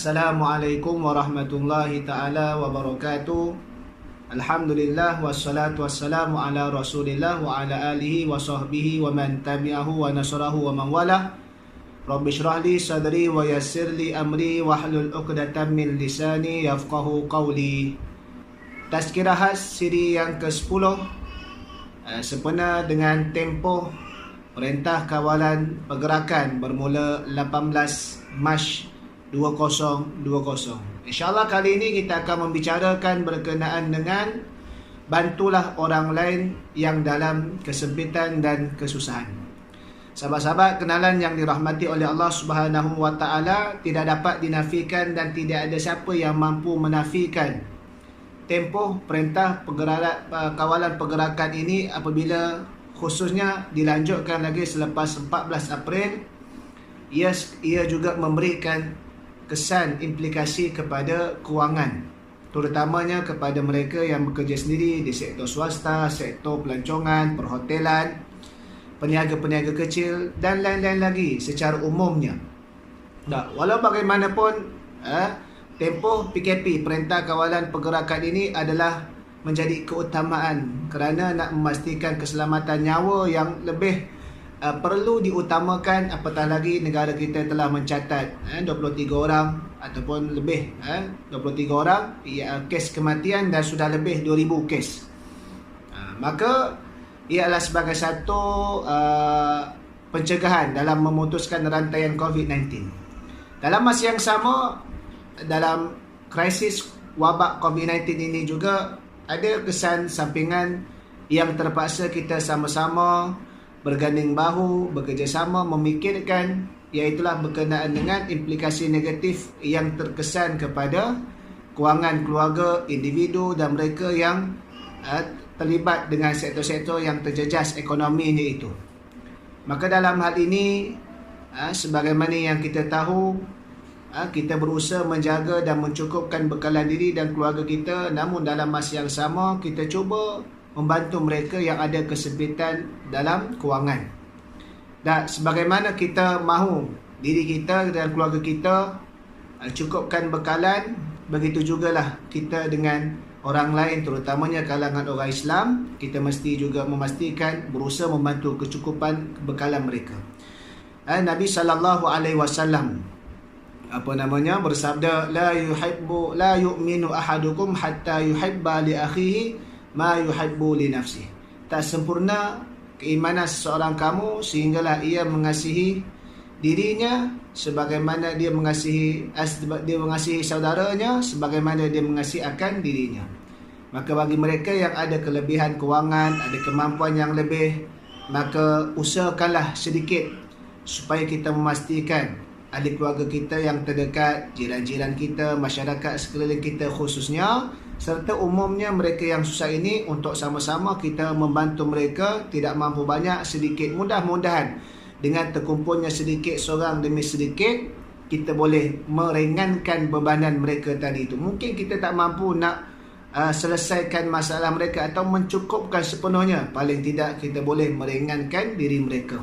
Assalamualaikum warahmatullahi ta'ala wabarakatuh. Alhamdulillah wassalatu wassalamu ala rasulillah wa ala alihi wa sahbihi wa man tabi'ahu wa nasarahu wa man walah. Rabbi syrah li sadri wa yassir li amri wa hlul uqdatan min lisani yafqahu qawli. Tazkirah khas siri yang ke-10 sempena dengan tempoh Perintah Kawalan Pergerakan bermula 18 Mac 2020. InsyaAllah kali ini kita akan membicarakan berkenaan dengan bantulah orang lain yang dalam kesempitan dan kesusahan. Sahabat-sahabat kenalan yang dirahmati oleh Allah Subhanahu wa taala, tidak dapat dinafikan dan tidak ada siapa yang mampu menafikan tempoh perintah kawalan pergerakan ini apabila khususnya dilanjutkan lagi selepas 14 April. Ia juga memberikan kesan implikasi kepada kewangan, terutamanya kepada mereka yang bekerja sendiri di sektor swasta, sektor pelancongan, perhotelan, peniaga-peniaga kecil dan lain-lain lagi secara umumnya. Walau bagaimanapun, tempoh PKP, Perintah Kawalan Pergerakan ini adalah menjadi keutamaan kerana nak memastikan keselamatan nyawa yang lebih perlu diutamakan, apatah lagi negara kita telah mencatat 23 orang ataupun lebih 23 orang kes kematian dan sudah lebih 2,000 kes. Maka ia adalah sebagai satu pencegahan dalam memutuskan rantaian COVID-19. Dalam masa yang sama, dalam krisis wabak COVID-19 ini juga ada kesan sampingan yang terpaksa kita sama-sama berganding bahu, bekerjasama memikirkan, iaitulah berkenaan dengan implikasi negatif yang terkesan kepada kewangan keluarga, individu dan mereka yang terlibat dengan sektor-sektor yang terjejas ekonominya itu. Maka dalam hal ini, sebagaimana yang kita tahu, kita berusaha menjaga dan mencukupkan bekalan diri dan keluarga kita, namun dalam masa yang sama kita cuba membantu mereka yang ada kesempitan dalam kewangan. Dan sebagaimana kita mahu diri kita dan keluarga kita cukupkan bekalan, begitu jugalah kita dengan orang lain, terutamanya kalangan orang Islam, kita mesti juga memastikan berusaha membantu kecukupan bekalan mereka. Nabi SAW bersabda, la yu'minu ahadukum hatta yuhibba li akhihi ma yuhibbu li nafsihi. Tak sempurna keimanan seseorang kamu sehinggalah ia mengasihi dirinya sebagaimana dia mengasihi saudaranya sebagaimana dia mengasihi akan dirinya. Maka bagi mereka yang ada kelebihan kewangan, ada kemampuan yang lebih, maka usahakanlah sedikit supaya kita memastikan ahli keluarga kita yang terdekat, jiran-jiran kita, masyarakat sekeliling kita khususnya, serta umumnya mereka yang susah ini, untuk sama-sama kita membantu mereka. Tidak mampu banyak, sedikit, mudah-mudahan dengan terkumpulnya sedikit seorang demi sedikit, kita boleh meringankan bebanan mereka tadi itu. Mungkin kita tak mampu nak selesaikan masalah mereka atau mencukupkan sepenuhnya, paling tidak kita boleh meringankan diri mereka.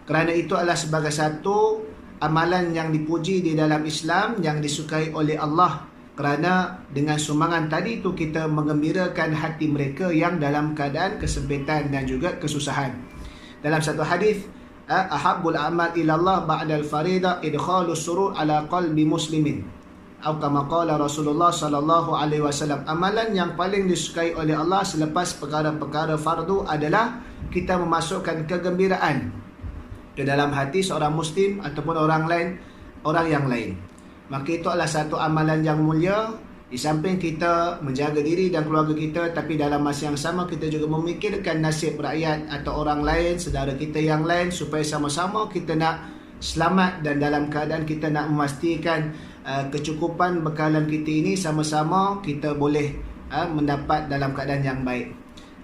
Kerana itu adalah sebagai satu amalan yang dipuji di dalam Islam, yang disukai oleh Allah, kerana dengan sumbangan tadi itu kita menggembirakan hati mereka yang dalam keadaan kesempitan dan juga kesusahan. Dalam satu hadis, ahabbul amal ilallah ba'dal faridah idkhalus surur ala qalbi muslimin, atau kama qala Rasulullah sallallahu alaihi wasallam, amalan yang paling disukai oleh Allah selepas perkara-perkara fardu adalah kita memasukkan kegembiraan ke dalam hati seorang muslim ataupun orang yang lain. Maka itu adalah satu amalan yang mulia. Di samping kita menjaga diri dan keluarga kita, tapi dalam masa yang sama kita juga memikirkan nasib rakyat atau orang lain, saudara kita yang lain, supaya sama-sama kita nak selamat dan dalam keadaan kita nak memastikan kecukupan bekalan kita ini sama-sama kita boleh mendapat dalam keadaan yang baik.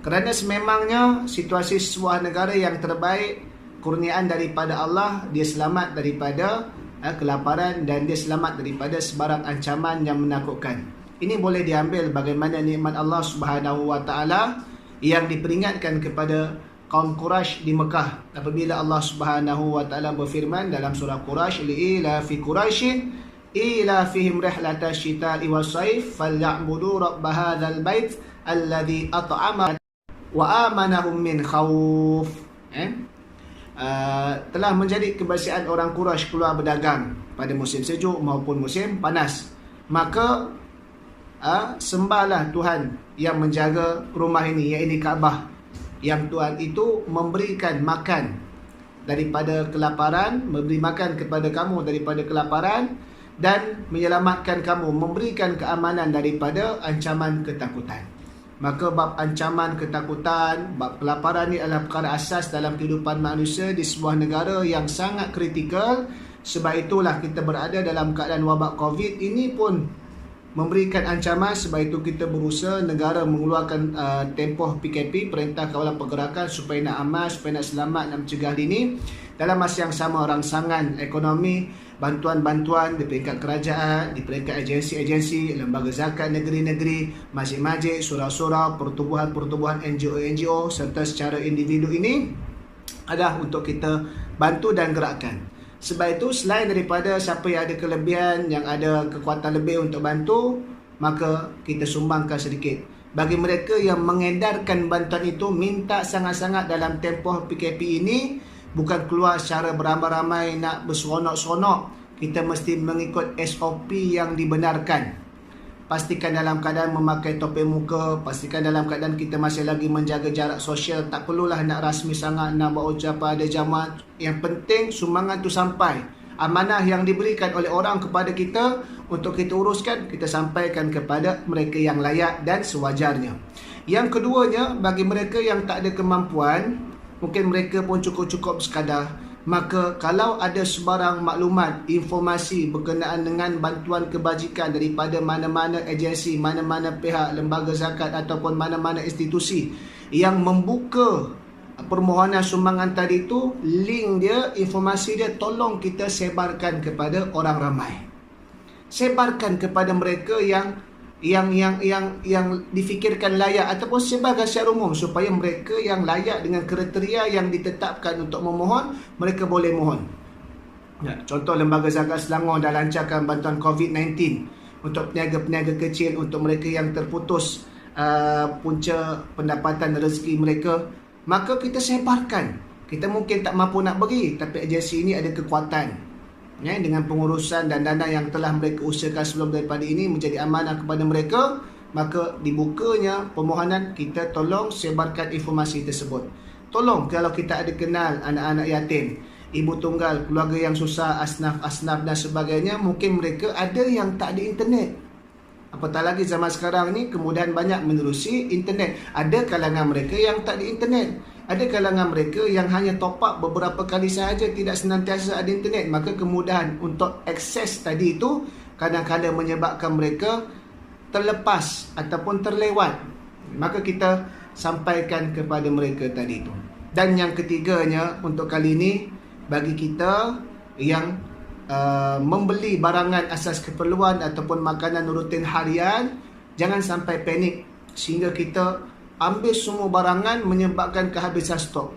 Kerana sememangnya situasi sebuah negara yang terbaik, kurniaan daripada Allah, dia selamat daripada kelaparan dan dia selamat daripada sebarang ancaman yang menakutkan. Ini boleh diambil bagaimana nikmat Allah Subhanahu wa taala yang diperingatkan kepada kaum Quraisy di Mekah apabila Allah Subhanahu wa taala berfirman dalam surah Quraisy, li'ila fi Quraisyin ilafihim rihlata syita'i was-saif falyabudu rabb hadzal bait alladzi at'ama wa amanahum min khauf. Telah menjadi kebiasaan orang Quraisy keluar berdagang pada musim sejuk maupun musim panas. Maka sembahlah Tuhan yang menjaga rumah ini, iaitu Kaabah, yang Tuhan itu memberikan makan daripada kelaparan, memberi makan kepada kamu daripada kelaparan, dan menyelamatkan kamu, memberikan keamanan daripada ancaman ketakutan. Maka bab ancaman ketakutan, bab kelaparan ni adalah perkara asas dalam kehidupan manusia di sebuah negara yang sangat kritikal. Sebab itulah kita berada dalam keadaan wabak COVID ini pun memberikan ancaman. Sebab itu kita berusaha negara mengeluarkan tempoh PKP, Perintah Kawalan Pergerakan, supaya nak aman, supaya nak selamat, nak mencegah ini. Dalam masa yang sama, rangsangan ekonomi, bantuan-bantuan di peringkat kerajaan, di peringkat agensi-agensi, lembaga zakat negeri-negeri, masjid-masjid, surau-surau, pertubuhan-pertubuhan NGO-NGO serta secara individu ini adalah untuk kita bantu dan gerakkan. Sebab itu selain daripada siapa yang ada kelebihan, yang ada kekuatan lebih untuk bantu, maka kita sumbangkan sedikit. Bagi mereka yang mengedarkan bantuan itu, minta sangat-sangat dalam tempoh PKP ini, bukan keluar secara beramai-ramai nak berseronok-seronok. Kita mesti mengikut SOP yang dibenarkan. Pastikan dalam keadaan memakai topeng muka, pastikan dalam keadaan kita masih lagi menjaga jarak sosial. Tak perlulah nak rasmi sangat, nak buat ucapan ada jamuan. Yang penting sumbangan tu sampai. Amanah yang diberikan oleh orang kepada kita untuk kita uruskan, kita sampaikan kepada mereka yang layak dan sewajarnya. Yang keduanya, bagi mereka yang tak ada kemampuan, mungkin mereka pun cukup-cukup sekadar, maka kalau ada sebarang maklumat, informasi berkenaan dengan bantuan kebajikan daripada mana-mana agensi, mana-mana pihak, lembaga zakat ataupun mana-mana institusi yang membuka permohonan sumbangan tadi itu, link dia, informasi dia, tolong kita sebarkan kepada orang ramai. Sebarkan kepada mereka yang difikirkan layak, ataupun sebarkan secara umum supaya mereka yang layak dengan kriteria yang ditetapkan untuk memohon, mereka boleh mohon. Contoh, Lembaga Zakat Selangor dah lancarkan bantuan COVID-19 untuk peniaga-peniaga kecil, untuk mereka yang terputus punca pendapatan rezeki mereka. Maka kita sebarkan. Kita mungkin tak mampu nak beri, tapi agensi ini ada kekuatan, dengan pengurusan dan dana yang telah mereka usahakan sebelum daripada ini menjadi amanah kepada mereka. Maka dibukanya permohonan, kita tolong sebarkan informasi tersebut. Tolong kalau kita ada kenal anak-anak yatim, ibu tunggal, keluarga yang susah, asnaf-asnaf dan sebagainya, mungkin mereka ada yang tak ada internet. Apatah lagi zaman sekarang ni kemudahan banyak menerusi internet. Ada kalangan mereka yang tak ada internet. Ada kalangan mereka yang hanya top up beberapa kali sahaja, tidak senantiasa ada internet. Maka kemudahan untuk akses tadi itu kadang-kadang menyebabkan mereka terlepas ataupun terlewat. Maka kita sampaikan kepada mereka tadi itu. Dan yang ketiganya untuk kali ini, bagi kita yang membeli barangan asas keperluan ataupun makanan rutin harian, jangan sampai panik sehingga kita ambil semua barangan menyebabkan kehabisan stok.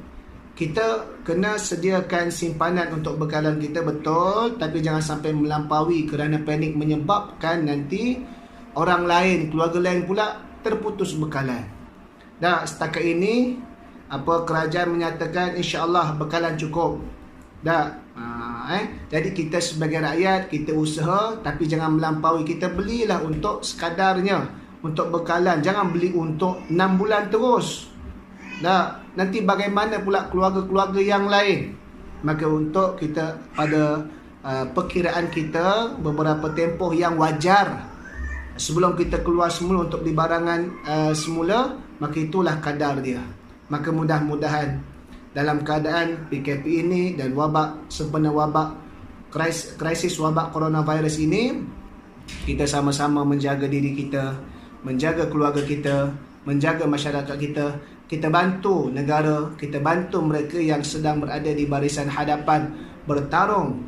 Kita kena sediakan simpanan untuk bekalan kita, betul, tapi jangan sampai melampaui kerana panik menyebabkan nanti orang lain, keluarga lain pula terputus bekalan. Dah setakat ini kerajaan menyatakan insya-Allah bekalan cukup. Jadi kita sebagai rakyat, kita usaha, tapi jangan melampaui. Kita belilah untuk sekadarnya, untuk bekalan. Jangan beli untuk 6 bulan terus. Nanti bagaimana pula keluarga-keluarga yang lain? Maka untuk kita pada perkiraan kita beberapa tempoh yang wajar sebelum kita keluar semula untuk beli barangan semula, maka itulah kadar dia. Maka mudah-mudahan dalam keadaan PKP ini dan wabak, sempena wabak, krisis wabak coronavirus ini, kita sama-sama menjaga diri kita, menjaga keluarga kita, menjaga masyarakat kita. Kita bantu negara, kita bantu mereka yang sedang berada di barisan hadapan bertarung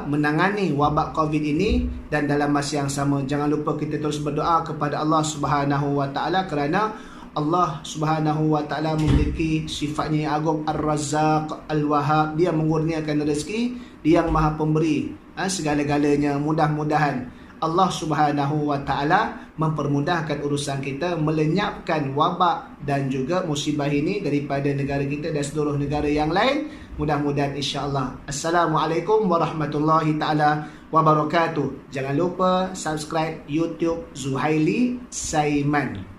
menangani wabak COVID ini. Dan dalam masa yang sama, jangan lupa kita terus berdoa kepada Allah Subhanahu Wa Taala, kerana Allah Subhanahu Wa Taala memiliki sifatnya yang agung, Ar-Razzaq, Al-Wahhab. Dia mengurniakan rezeki, Dia yang Maha Pemberi. segala-galanya. Mudah-mudahan Allah Subhanahu wa taala mempermudahkan urusan kita, melenyapkan wabak dan juga musibah ini daripada negara kita dan seluruh negara yang lain. Mudah-mudahan insya-Allah. Assalamualaikum warahmatullahi taala wabarakatuh. Jangan lupa subscribe YouTube Zuhaili Saiman.